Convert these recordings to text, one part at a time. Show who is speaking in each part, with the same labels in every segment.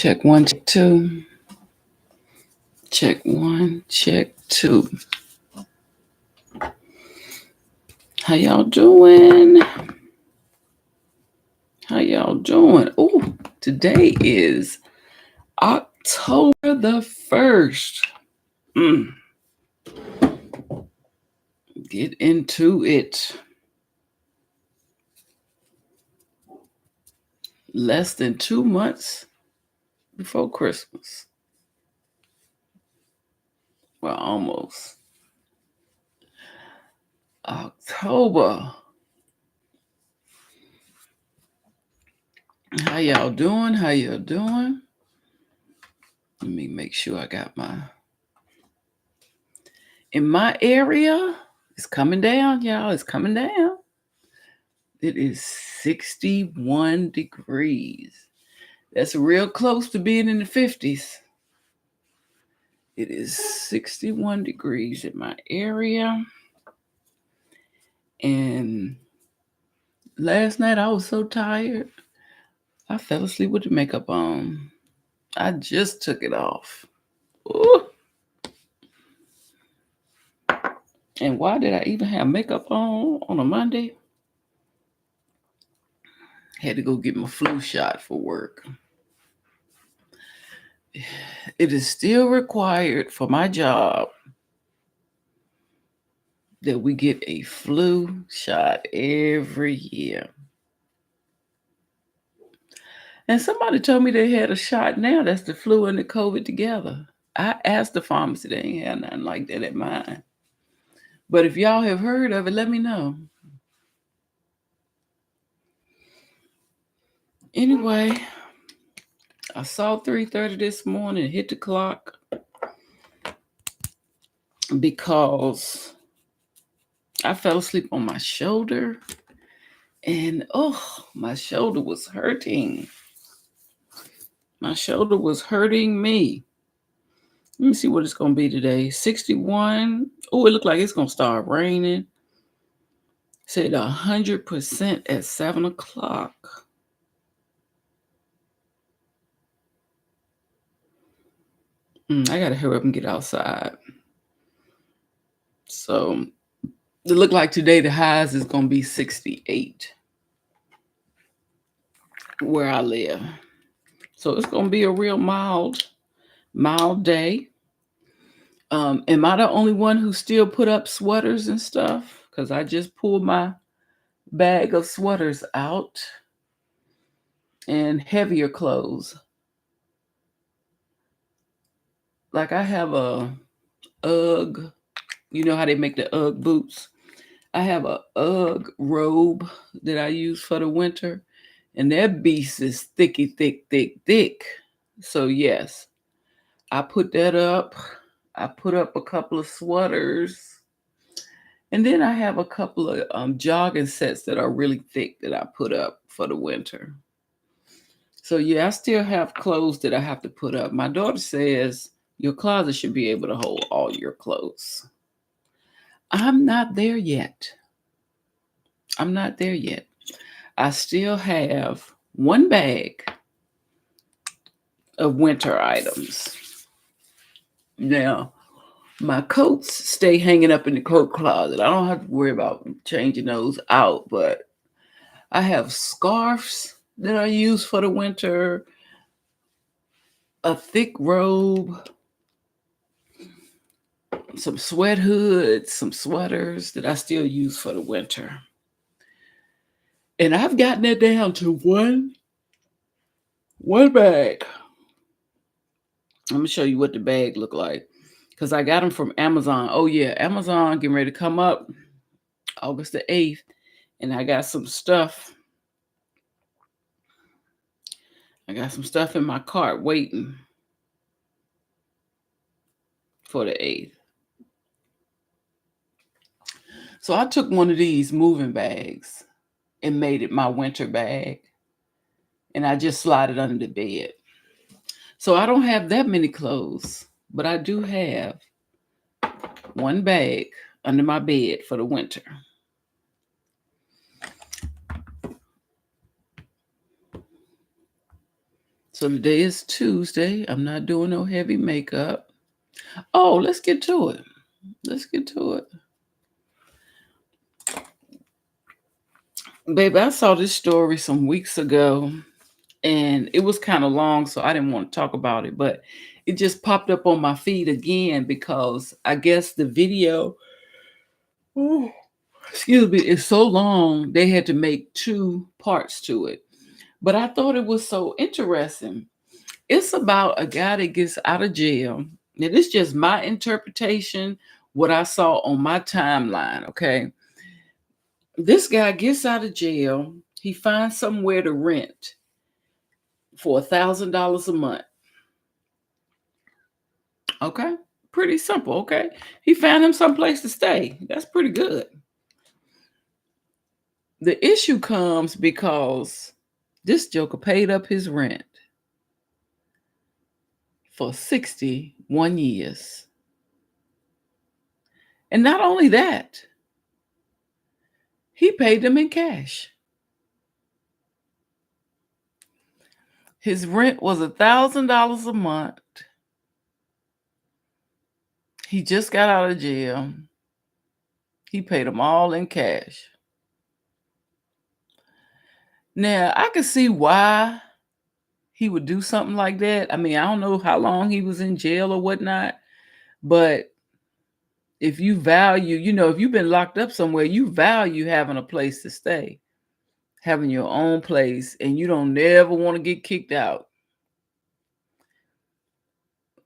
Speaker 1: Check one, check two. Check one, check two. How y'all doing? How y'all doing? Oh, today is October the 1st. Get into it. Less than 2 months before Christmas. Well, almost. October. How y'all doing? How y'all doing? Let me make sure I got in my area. It's coming down, y'all. It's coming down. It is 61 degrees. That's real close to being in the 50s. It is 61 degrees in my area. And last night I was so tired, I fell asleep with the makeup on. I just took it off. Ooh. And why did I even have makeup on a Monday? Had to go get my flu shot for work. It is still required for my job that we get a flu shot every year. And somebody told me they had a shot now that's the flu and the COVID together. I asked the pharmacy, they ain't had nothing like that at mine. But if y'all have heard of it, let me know. Anyway, I saw 3:30 this morning, hit the clock because I fell asleep on my shoulder and my shoulder was hurting. My shoulder was hurting me. Let me see what it's going to be today. 61. Oh, it looked like it's going to start raining. Said 100% at 7 o'clock. I got to hurry up and get outside. So it looked like today the highs is going to be 68 where I live. So it's going to be a real mild day. Am I the only one who still put up sweaters and stuff? Because I just pulled my bag of sweaters out and heavier clothes. Like I have a UGG, you know how they make the UGG boots? I have a UGG robe that I use for the winter, and that beast is thicky, thick. So yes, I put that up. I put up a couple of sweaters, and then I have a couple of jogging sets that are really thick that I put up for the winter. So yeah, I still have clothes that I have to put up. My daughter says your closet should be able to hold all your clothes. I'm not there yet. I still have one bag of winter items. Now, my coats stay hanging up in the coat closet. I don't have to worry about changing those out, but I have scarves that I use for the winter, a thick robe, some sweat hoods, some sweaters that I still use for the winter. And I've gotten it down to one bag. I'm going to show you what the bag look like because I got them from Amazon. Oh, yeah, Amazon getting ready to come up August the 8th. And I got some stuff. I got some stuff in my cart waiting for the 8th. So I took one of these moving bags and made it my winter bag. And I just slide it under the bed. So I don't have that many clothes, but I do have one bag under my bed for the winter. So today is Tuesday. I'm not doing no heavy makeup. Oh, let's get to it. Let's get to it. Baby, I saw this story some weeks ago and it was kind of long, so I didn't want to talk about it, but it just popped up on my feed again because I guess the video, excuse me, is so long they had to make 2 parts to it. But I thought it was so interesting. It's about a guy that gets out of jail. Now, this is just my interpretation, what I saw on my timeline, okay? This guy gets out of jail. He finds somewhere to rent for $1,000 a month. Okay? Pretty simple, okay? He found him someplace to stay. That's pretty good. The issue comes because this joker paid up his rent for 61 years. And not only that, he paid them in cash. His rent was $1,000 a month. He just got out of jail. He paid them all in cash. Now, I can see why he would do something like that. I mean, I don't know how long he was in jail or whatnot, but if you value, if you've been locked up somewhere, you value having a place to stay, having your own place, and you don't never want to get kicked out.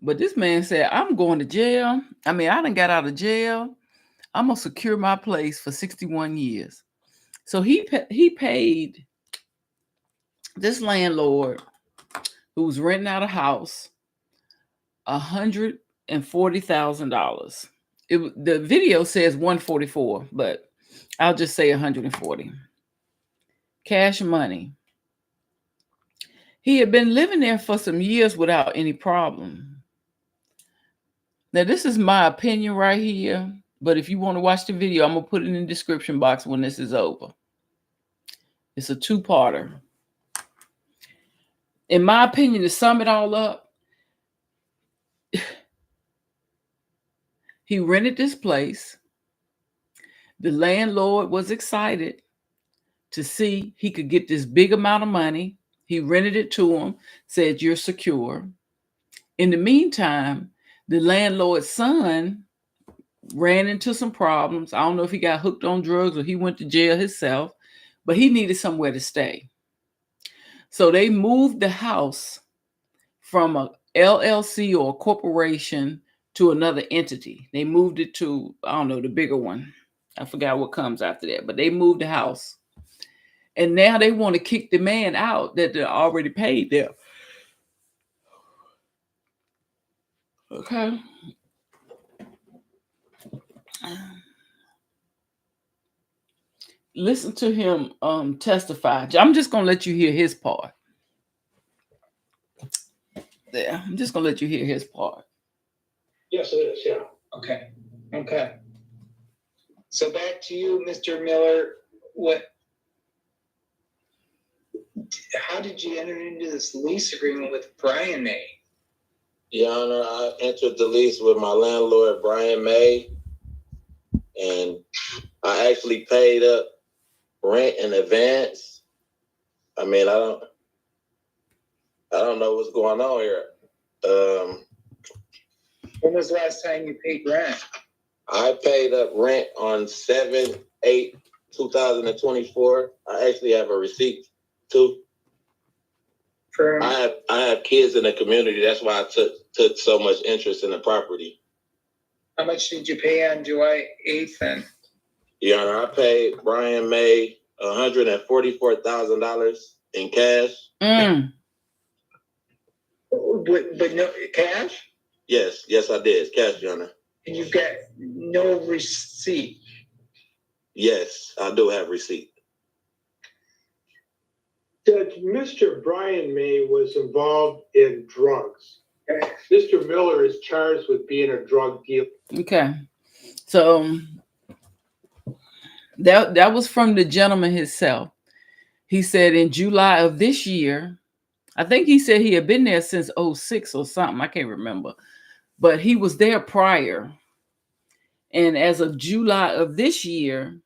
Speaker 1: But this man said, I'm going to jail. I mean, I done got out of jail. I'm going to secure my place for 61 years. So he paid this landlord who was renting out a house $140,000. The video says 144, but I'll just say 140. Cash money. He had been living there for some years without any problem. Now, this is my opinion right here, but if you want to watch the video, I'm going to put it in the description box when this is over. It's a 2-parter. In my opinion, to sum it all up, he rented this place. The landlord was excited to see he could get this big amount of money. He rented it to him, said, you're secure. In the meantime, the landlord's son ran into some problems. I don't know if he got hooked on drugs or he went to jail himself, but he needed somewhere to stay. So they moved the house from a LLC or a corporation to another entity. They moved it to, I don't know, the bigger one. I forgot what comes after that, but they moved the house. And now they want to kick the man out that they already paid them. Okay. Listen to him testify. I'm just going to let you hear his part. There. I'm just going to let you hear his part.
Speaker 2: Yes, it is. Yeah. Okay. So back to you, Mr. Miller. How did you enter into this lease agreement with Brian May?
Speaker 3: Your Honor, I entered the lease with my landlord, Brian May, and I actually paid up rent in advance. I mean, I don't know what's going on here.
Speaker 2: When was the last time you paid rent?
Speaker 3: I paid up rent on 7/8/2024. I actually have a receipt too. I have kids in the community. That's why I took so much interest in the property.
Speaker 2: How much did you pay on July 8th then?
Speaker 3: Your Honor, I paid Brian May $144,000 in cash.
Speaker 2: But no cash?
Speaker 3: Yes, I did. Cash, Your Honor.
Speaker 2: And you've got no receipt?
Speaker 3: Yes, I do have receipt.
Speaker 4: Judge, Mr. Brian May was involved in drugs. Mr. Miller is charged with being a drug dealer.
Speaker 1: Okay. So that was from the gentleman himself. He said in July of this year, I think he said he had been there since 06 or something. I can't remember. But he was there prior. And as of July of this year,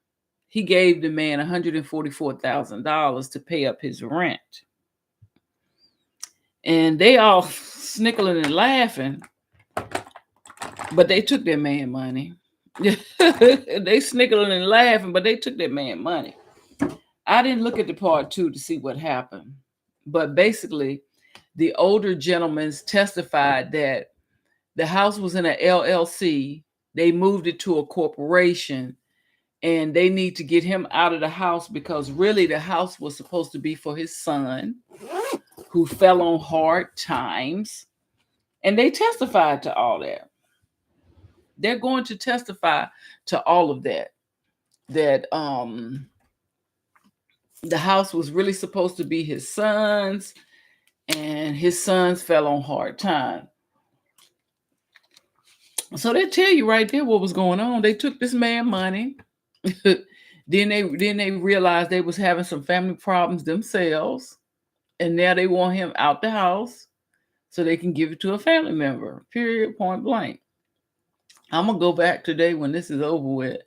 Speaker 1: he gave the man $144,000 to pay up his rent. And they all snickling and laughing, but they took their man money. They snickling and laughing, but they took their man money. I didn't look at the part 2 to see what happened. But basically, the older gentlemen testified that the house was in an LLC. They moved it to a corporation, and they need to get him out of the house because really the house was supposed to be for his son who fell on hard times. And they testified to all that. They're going to testify to all of that. That the house was really supposed to be his son's, and his sons fell on hard time. So they tell you right there what was going on. They took this man money. Then they realized they was having some family problems themselves. And now they want him out the house so they can give it to a family member. Period, point blank. I'm going to go back today when this is over with.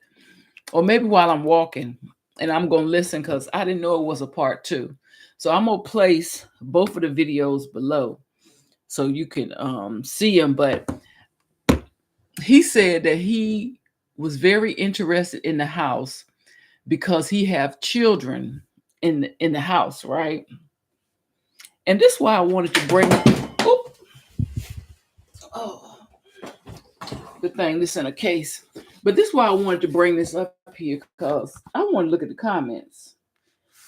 Speaker 1: Or maybe while I'm walking. And I'm going to listen because I didn't know it was a part 2. So I'm going to place both of the videos below so you can see them. But he said that he was very interested in the house because he have children in the house, right? And this is why I wanted to bring good thing this in a case. But this is why I wanted to bring this up here because I want to look at the comments.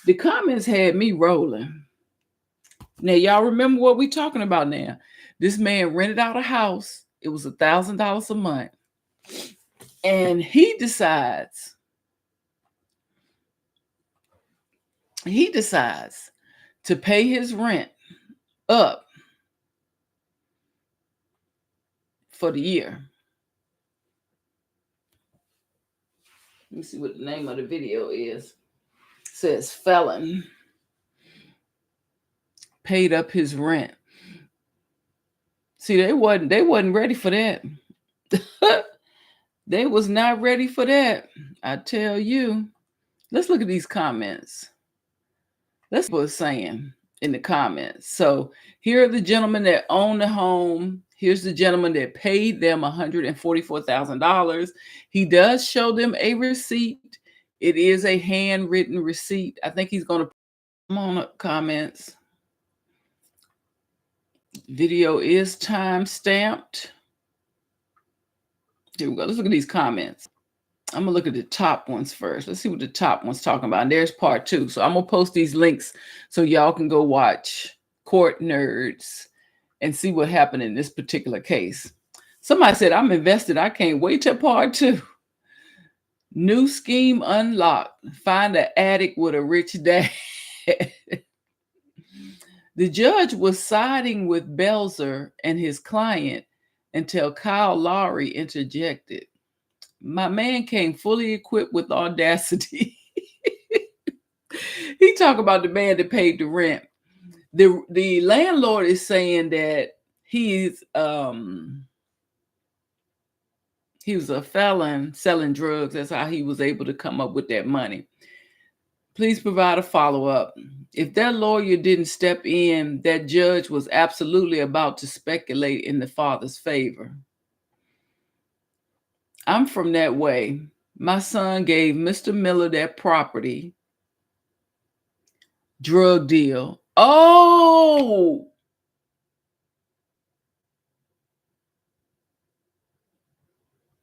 Speaker 1: The comments had me rolling. Now, y'all remember what we talking about now. This man rented out a house. It was $1,000 a month. And he decides to pay his rent up for the year. Let me see what the name of the video is. It says felon paid up his rent. See, they wasn't ready for that. They was not ready for that. I tell you. Let's look at these comments. That's what it's saying in the comments. So here are the gentlemen that own the home. Here's the gentleman that paid them $144,000. He does show them a receipt. It is a handwritten receipt. I think he's going to put them on the comments. Video is time stamped. Here we go. Let's look at these comments. I'm going to look at the top ones first. Let's see what the top one's talking about. And there's part 2. So I'm going to post these links so y'all can go watch Court Nerds and see what happened in this particular case. Somebody said, I'm invested. I can't wait till part 2. New scheme unlocked. Find an addict with a rich dad. The judge was siding with Belzer and his client until Kyle Lowry interjected. My man came fully equipped with audacity. He talked about the man that paid the rent. The landlord is saying that he was a felon selling drugs. That's how he was able to come up with that money. Please provide a follow-up. If that lawyer didn't step in, that judge was absolutely about to speculate in the father's favor. I'm from that way. My son gave Mr. Miller that property. Drug deal. Oh!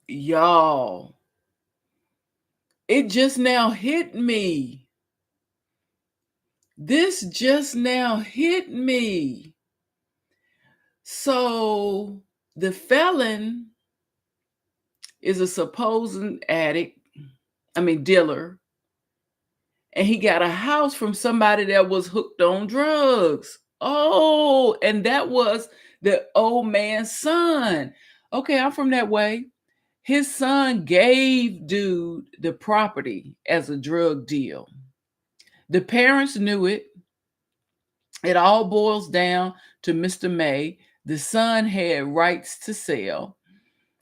Speaker 1: Y'all. It just now hit me. This just now hit me. So the felon is a supposed dealer. And he got a house from somebody that was hooked on drugs. Oh, and that was the old man's son. Okay, I'm from that way. His son gave dude the property as a drug deal. The parents knew it. It all boils down to Mr. May. The son had rights to sell.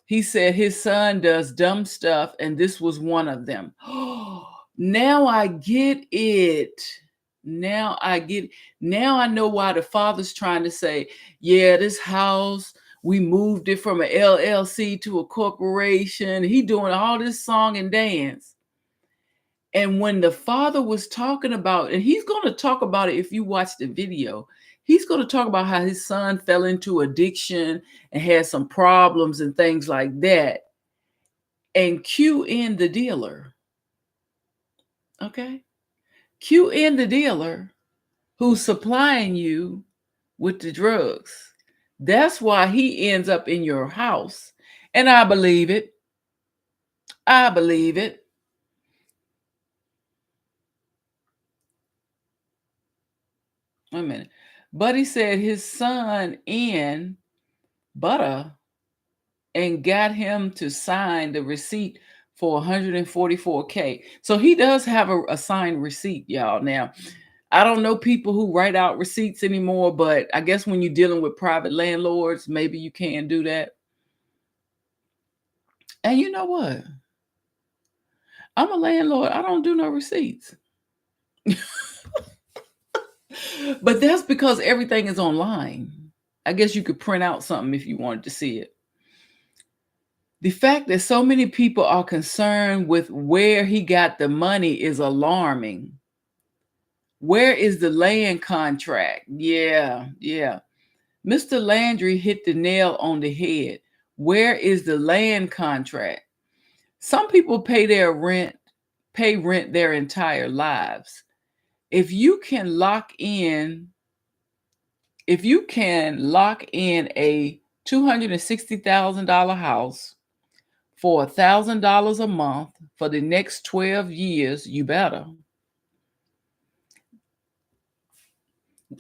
Speaker 1: He said his son does dumb stuff, and this was one of them. Now I get it. Now I get it. Now I know why the father's trying to say, yeah, this house, we moved it from an LLC to a corporation. He doing all this song and dance. And when the father was talking about, and he's going to talk about it if you watch the video, he's going to talk about how his son fell into addiction and had some problems and things like that. And cue in the dealer. Okay? Cue in the dealer who's supplying you with the drugs. That's why he ends up in your house. And I believe it. I believe it. Wait a minute. Buddy said his son in butter and got him to sign the receipt for $144K. So he does have a signed receipt, y'all. Now, I don't know people who write out receipts anymore, but I guess when you're dealing with private landlords, maybe you can do that. And you know what? I'm a landlord. I don't do no receipts. But that's because everything is online. I guess you could print out something if you wanted to see it. The fact that so many people are concerned with where he got the money is alarming. Where is the land contract? Yeah. Mr. Landry hit the nail on the head. Where is the land contract? Some people pay rent their entire lives. If you can lock in a $260,000 house for $1,000 a month for the next 12 years, you better.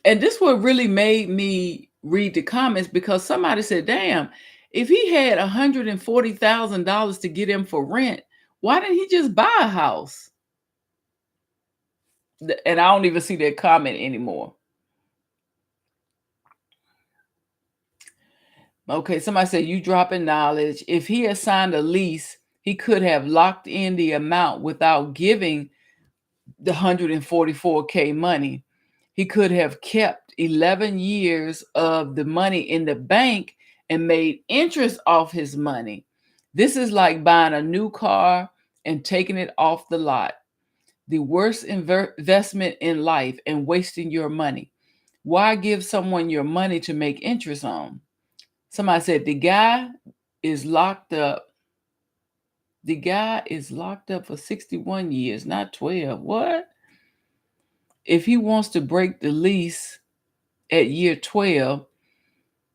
Speaker 1: And this what really made me read the comments, because somebody said, damn, if he had $140,000 to get him for rent, why didn't he just buy a house? And I don't even see that comment anymore. Okay, somebody said, you dropping knowledge. If he had signed a lease, he could have locked in the amount without giving the $144K money. He could have kept 11 years of the money in the bank and made interest off his money. This is like buying a new car and taking it off the lot. The worst investment in life, and wasting your money. Why give someone your money to make interest on? Somebody said the guy is locked up. The guy is locked up for 61 years, not 12. What? If he wants to break the lease at year 12,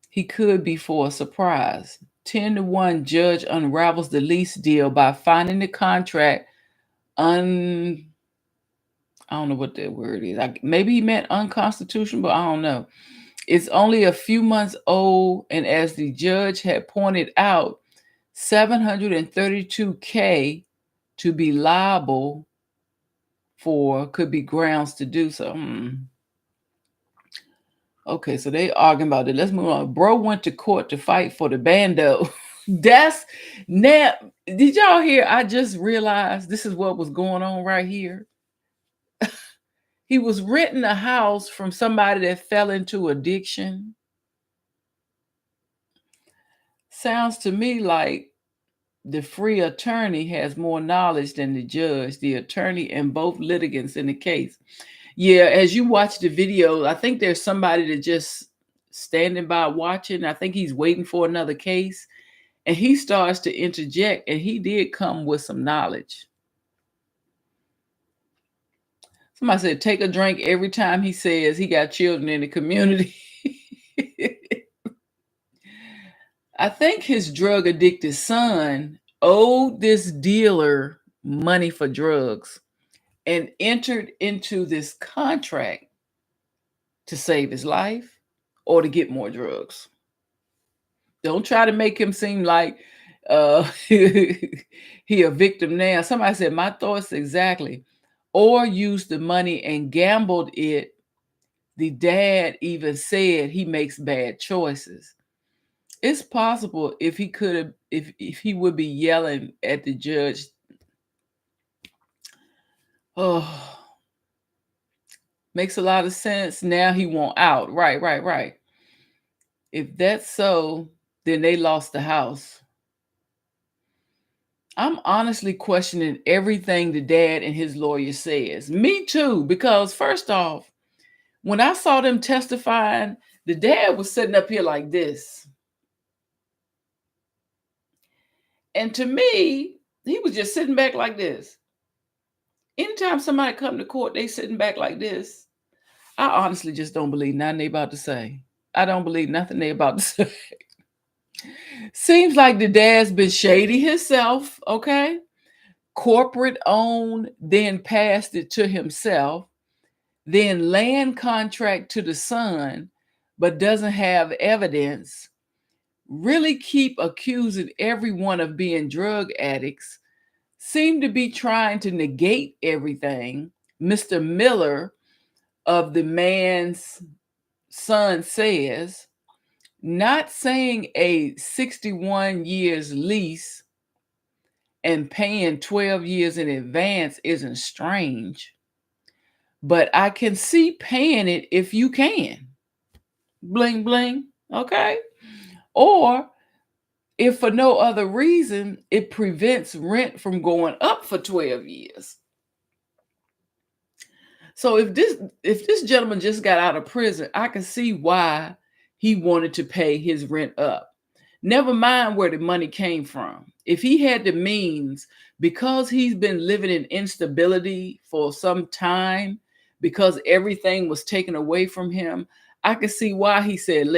Speaker 1: he could be for a surprise. 10-1 judge unravels the lease deal by finding the contract I don't know what that word is. Maybe he meant unconstitutional, but I don't know. It's only a few months old, and as the judge had pointed out, $732K to be liable for could be grounds to do so. Okay, so they arguing about it. Let's move on. Bro went to court to fight for the bando. That's now. Did y'all hear? I just realized this is what was going on right here. He was renting a house from somebody that fell into addiction. Sounds to me like the free attorney has more knowledge than the judge, the attorney, and both litigants in the case. Yeah, as you watch the video, I think there's somebody that just standing by watching. I think he's waiting for another case, and he starts to interject, and he did come with some knowledge. Somebody said, take a drink every time he says he got children in the community. I think his drug addicted son owed this dealer money for drugs and entered into this contract to save his life or to get more drugs. Don't try to make him seem like he a victim now. Somebody said, my thoughts exactly. Or used the money and gambled it The dad even said he makes bad choices. It's possible if he could have, if he would be yelling at the judge. Oh, makes a lot of sense. Now he won't out. Right. If that's so, then they lost the house. I'm honestly questioning everything the dad and his lawyer says. Me too, because first off, when I saw them testifying, the dad was sitting up here like this. And to me, he was just sitting back like this. Anytime somebody come to court, they sitting back like this. I honestly just don't believe nothing they about to say. I don't believe nothing they about to say. Seems like the dad's been shady himself, okay? Corporate owned, then passed it to himself, then land contract to the son, but doesn't have evidence. Really keep accusing everyone of being drug addicts. Seem to be trying to negate everything Mr. Miller of the man's son says. Not saying a 61 years lease and paying 12 years in advance isn't strange, but I can see paying it if you can. Bling, bling, okay? Or if for no other reason, it prevents rent from going up for 12 years. So if this gentleman just got out of prison, I can see why he wanted to pay his rent up. Never mind where the money came from. If he had the means, because he's been living in instability for some time, because everything was taken away from him, I can see why he said,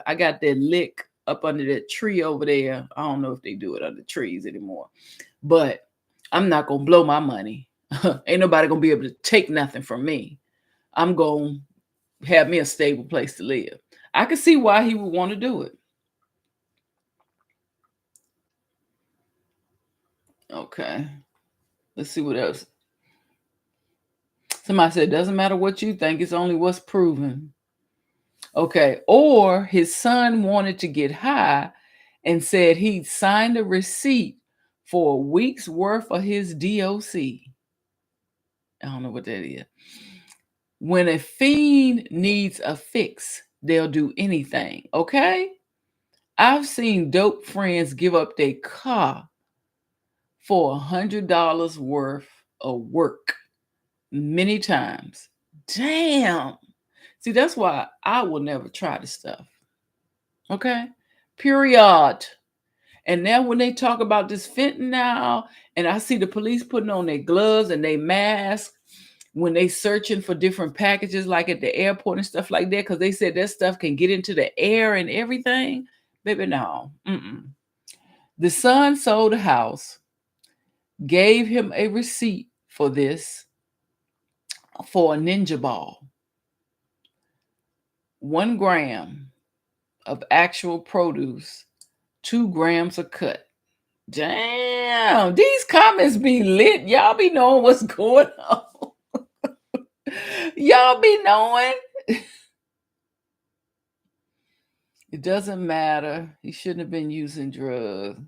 Speaker 1: I got that lick up under that tree over there. I don't know if they do it under trees anymore, but I'm not going to blow my money. Ain't nobody going to be able to take nothing from me. I'm going to have me a stable place to live. I can see why he would want to do it. Okay. Let's see what else. Somebody said, doesn't matter what you think, it's only what's proven. Okay. Or his son wanted to get high and said he'd signed a receipt for a week's worth of his DOC. I don't know what that is. When a fiend needs a fix, they'll do anything. Okay. I've seen dope friends give up their car for $100 worth of work many times. Damn. See, that's why I will never try this stuff. Okay? Period. And now when they talk about this fentanyl, and I see the police putting on their gloves and their masks when they searching for different packages, like at the airport and stuff like that, because they said that stuff can get into the air and everything. Baby, no. The son sold a house, gave him a receipt for this, for a ninja ball. 1 gram of actual produce, 2 grams of cut. Damn, these comments be lit. Y'all be knowing what's going on. Y'all be knowing. It doesn't matter. He shouldn't have been using drugs.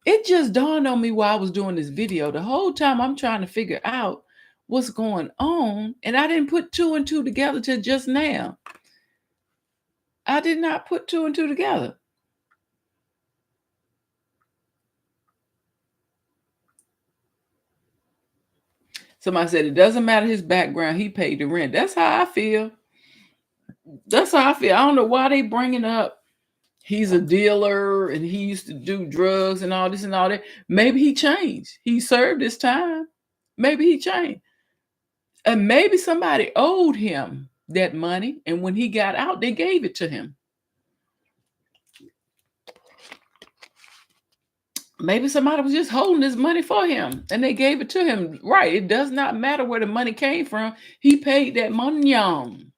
Speaker 1: It just dawned on me while I was doing this video. The whole time I'm trying to figure out what's going on, and I didn't put 2 and 2 together till just now. I did not put 2 and 2 together. Somebody said it doesn't matter his background. He paid the rent. That's how I feel. That's how I feel. I don't know why they bringing up he's a dealer and he used to do drugs and all this and all that. Maybe he changed. He served his time. Maybe he changed. And maybe somebody owed him that money, and when he got out, they gave it to him. Maybe somebody was just holding this money for him, and they gave it to him. Right. It does not matter where the money came from. He paid that money on.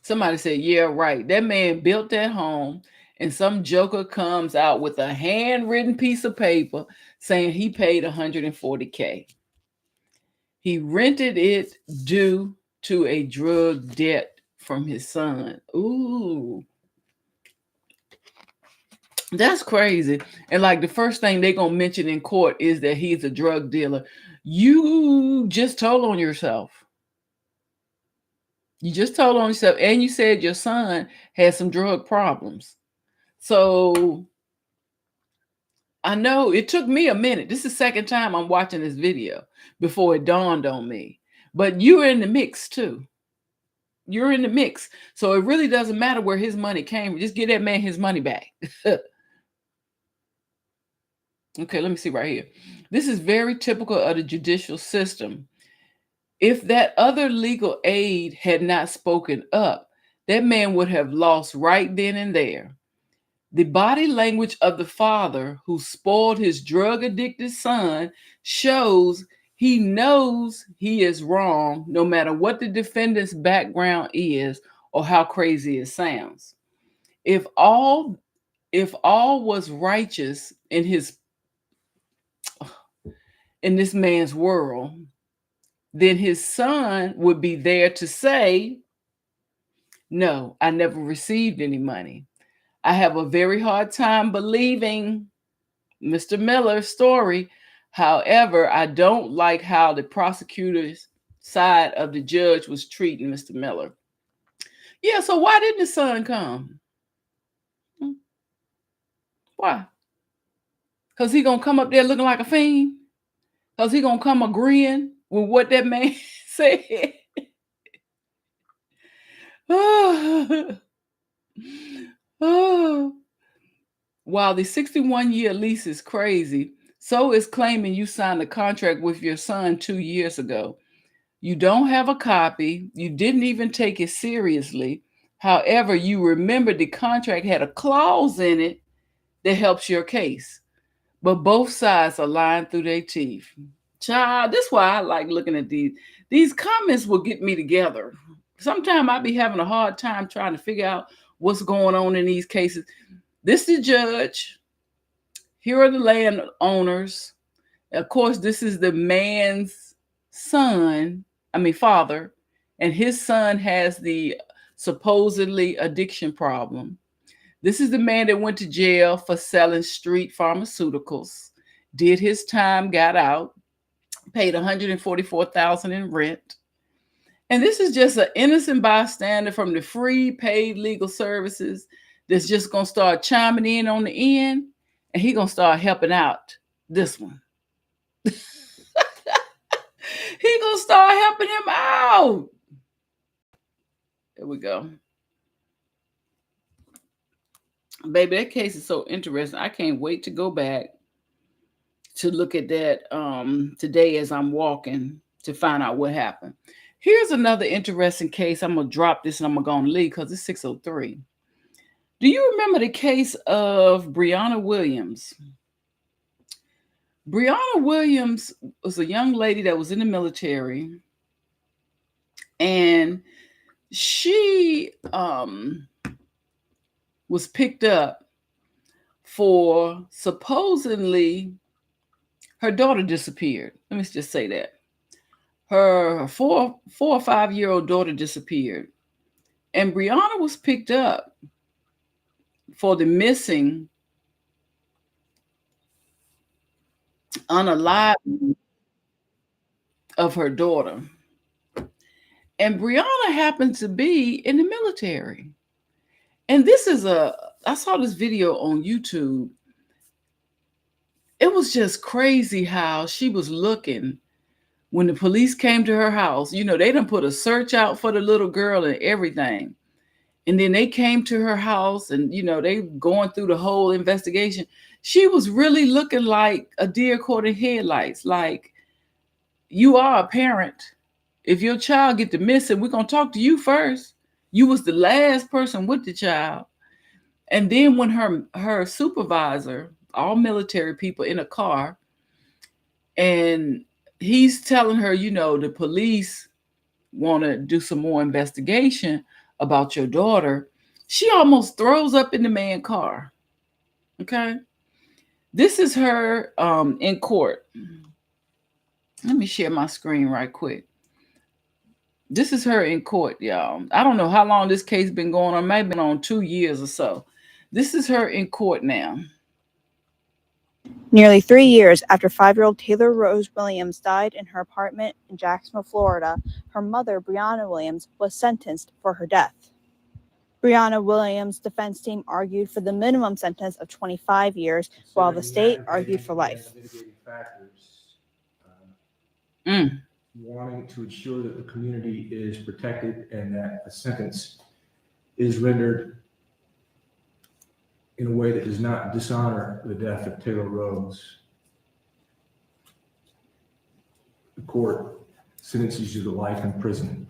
Speaker 1: Somebody said, yeah, right. That man built that home and some joker comes out with a handwritten piece of paper saying he paid $140K. He rented it due to a drug debt from his son. Ooh, that's crazy. And like the first thing they're going to mention in court is that he's a drug dealer. You just told on yourself. You just told on yourself, and you said your son had some drug problems. So I know it took me a minute. This is the second time I'm watching this video before it dawned on me. But you're in the mix too. You're in the mix. So it really doesn't matter where his money came from. Just give that man his money back. Okay, let me see right here. This is very typical of the judicial system. If that other legal aid had not spoken up, that man would have lost right then and there. The body language of the father who spoiled his drug-addicted son shows he knows he is wrong, no matter what the defendant's background is or how crazy it sounds. If all was righteous in this man's world, then his son would be there to say, no, I never received any money. I have a very hard time believing Mr. Miller's story. However, I don't like how the prosecutor's side of the judge was treating Mr. Miller. Yeah, so why didn't the son come? Why? Because he going to come up there looking like a fiend? Because he going to come agreeing with what that man said? While the 61-year lease is crazy, so is claiming you signed a contract with your son 2 years ago. You don't have a copy. You didn't even take it seriously. However, you remember the contract had a clause in it that helps your case. But both sides are lying through their teeth. Child, that's why I like looking at these. These comments will get me together. Sometimes I be having a hard time trying to figure out what's going on in these cases. This is the judge. Here are the landowners. Of course, this is the man's father, and his son has the supposedly addiction problem. This is the man that went to jail for selling street pharmaceuticals, did his time, got out, paid $144,000 in rent. And this is just an innocent bystander from the free paid legal services that's just going to start chiming in on the end, and he going to start helping out this one. He going to start helping him out. There we go. Baby, that case is so interesting. I can't wait to go back to look at that today as I'm walking to find out what happened. Here's another interesting case. I'm going to drop this and I'm going to go and leave because it's 6:03. Do you remember the case of Briannawilliams? Briannawilliams was a young lady that was in the military, and she was picked up for supposedly her daughter disappeared. Let me just say that. Her 4 or 5 year old daughter disappeared, and Brianna was picked up for the missing unaliving of her daughter. And Brianna happened to be in the military. And I saw this video on YouTube. It was just crazy how she was looking when the police came to her house. You know, they done put a search out for the little girl and everything. And then they came to her house and, you know, they going through the whole investigation. She was really looking like a deer caught in headlights. Like, you are a parent. If your child get to missing, we're going to talk to you first. You was the last person with the child. And then when her supervisor, all military people in a car, and he's telling her, you know, the police want to do some more investigation about your daughter. She almost throws up in the man's car. Okay. This is her in court. Let me share my screen right quick. This is her in court, y'all. I don't know how long this case been going on. Maybe been on 2 years or so. This is her in court now.
Speaker 5: Nearly 3 years after 5-year-old Taylor Rose Williams died in her apartment in Jacksonville, Florida, her mother, Briannawilliams, was sentenced for her death. Briannawilliams' defense team argued for the minimum sentence of 25 years, while the state argued for life.
Speaker 6: Wanting to ensure that the community is protected and that a sentence is rendered in a way that does not dishonor the death of Taylor Rose. The court sentences you to life in prison.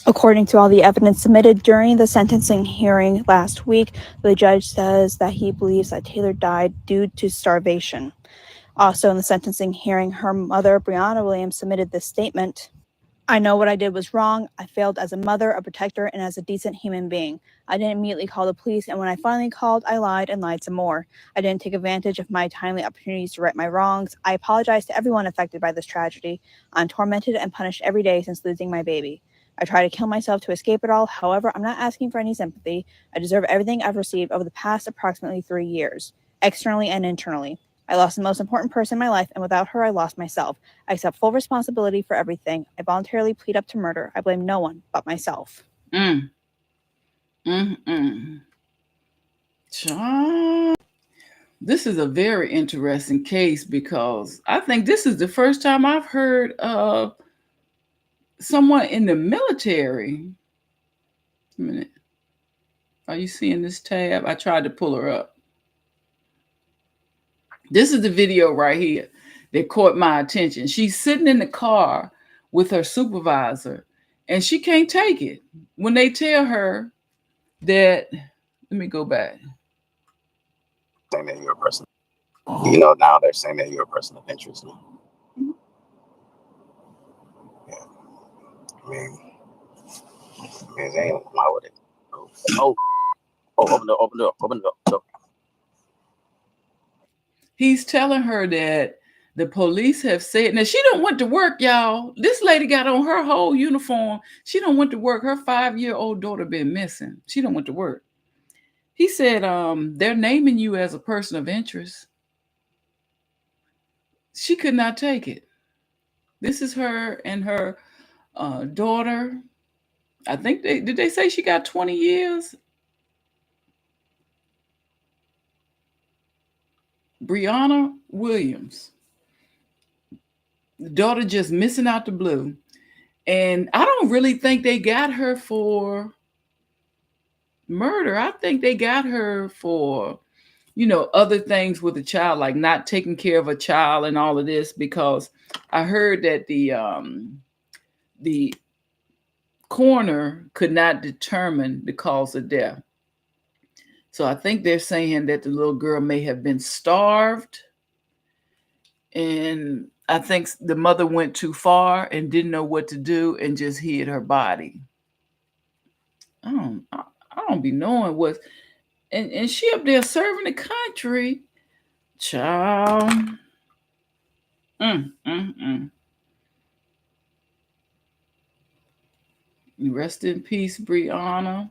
Speaker 5: According to all the evidence submitted during the sentencing hearing last week, the judge says that he believes that Taylor died due to starvation. Also in the sentencing hearing, her mother, Briannawilliams, submitted this statement. I know what I did was wrong. I failed as a mother, a protector, and as a decent human being. I didn't immediately call the police, and when I finally called, I lied and lied some more. I didn't take advantage of my timely opportunities to right my wrongs. I apologize to everyone affected by this tragedy. I'm tormented and punished every day since losing my baby. I try to kill myself to escape it all. However, I'm not asking for any sympathy. I deserve everything I've received over the past approximately 3 years, externally and internally. I lost the most important person in my life, and without her, I lost myself. I accept full responsibility for everything. I voluntarily plead up to murder. I blame no one but myself.
Speaker 1: This is a very interesting case because I think this is the first time I've heard of someone in the military. A minute. Are you seeing this tab? I tried to pull her up. This is the video right here that caught my attention. She's sitting in the car with her supervisor, and she can't take it when they tell her that, let me go back.
Speaker 7: Saying that you're a person. You know, now they're saying that you're a person of interest. Yeah. I mean, they ain't come out with it. Open the door.
Speaker 1: He's telling her that the police have said, now she don't went to work, y'all. This lady got on her whole uniform. She don't went to work. Her 5-year-old daughter been missing. She don't went to work. He said, they're naming you as a person of interest. She could not take it. This is her and her daughter. I think did they say she got 20 years? Briannawilliams. The daughter just missing out the blue. And I don't really think they got her for murder. I think they got her for, other things with the child, like not taking care of a child and all of this, because I heard that the coroner could not determine the cause of death. So I think they're saying that the little girl may have been starved. And I think the mother went too far and didn't know what to do and just hid her body. I don't be knowing what. And she up there serving the country. Child. Rest in peace, Brianna.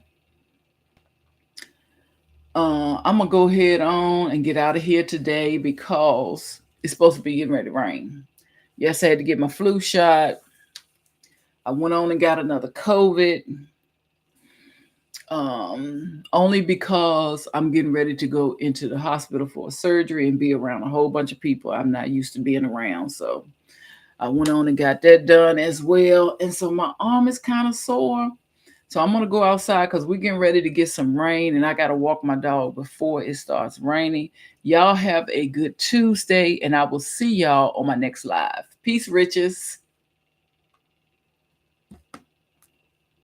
Speaker 1: I'm going to go ahead on and get out of here today because it's supposed to be getting ready to rain. Yes, I had to get my flu shot. I went on and got another COVID. Only because I'm getting ready to go into the hospital for a surgery and be around a whole bunch of people I'm not used to being around. So I went on and got that done as well. And so my arm is kind of sore. So I'm going to go outside because we're getting ready to get some rain and I got to walk my dog before it starts raining. Y'all have a good Tuesday and I will see y'all on my next live. Peace, riches.